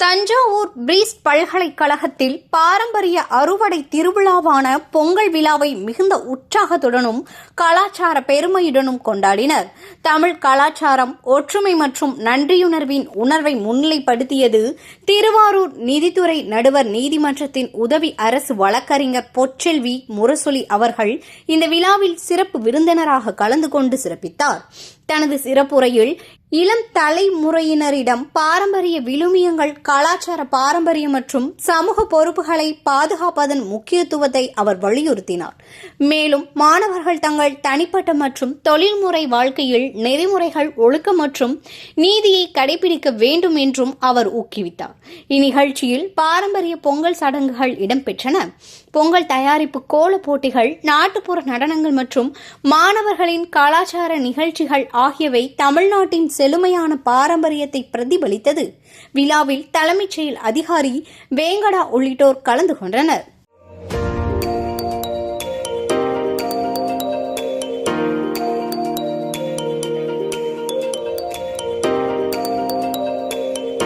Thanjavur breeze பல்கலைக்கழகத்தில் பாரம்பரிய அறுவடை திருவிழாவான பொங்கல் விழாவை மிகுந்த உற்சாகத்துடனும் கலாச்சார பெருமையுடனும் கொண்டாடினர். தமிழ் கலாச்சாரம், ஒற்றுமை மற்றும் நன்றியுணர்வின் உணர்வை முன்னிலைப்படுத்தியது. திருவாரூர் நீதித்துறை நடுவர் நீதிமன்றத்தின் உதவி அரசு வழக்கறிஞர் பொற்செல்வி முரசொலி அவர்கள் இந்த விழாவில் சிறப்பு விருந்தினராக கலந்து கொண்டு சிறப்பித்தார். தனது சிறப்புரையில் இளம் தலைமுறையினரிடம் பாரம்பரிய விழுமியங்கள், கலாச்சார பாரம்பரியம் மற்றும் சமூக பொறுப்புகளை பாதுகாப்பதன் முக்கியத்துவத்தை அவர் வலியுறுத்தினார். மேலும் மாணவர்கள் தங்கள் தனிப்பட்ட மற்றும் தொழில்முறை வாழ்க்கையில் நெறிமுறைகள், ஒழுக்கம் மற்றும் நீதியை கடைபிடிக்க வேண்டும் என்றும் அவர் ஊக்குவித்தார். இந்நிகழ்ச்சியில் பாரம்பரிய பொங்கல் சடங்குகள் இடம்பெற்றன. பொங்கல் தயாரிப்பு கோல போட்டிகள், நாட்டுப்புற நடனங்கள் மற்றும் மாணவர்களின் கலாச்சார நிகழ்ச்சிகள் ஆகியவை தமிழ்நாட்டின் செழுமையான பாரம்பரியத்தை பிரதிபலித்தது. விழாவில் தலைமைச் செயல் அதிகாரி வேங்கடா உள்ளிட்டோர் கலந்து கொண்டனர்.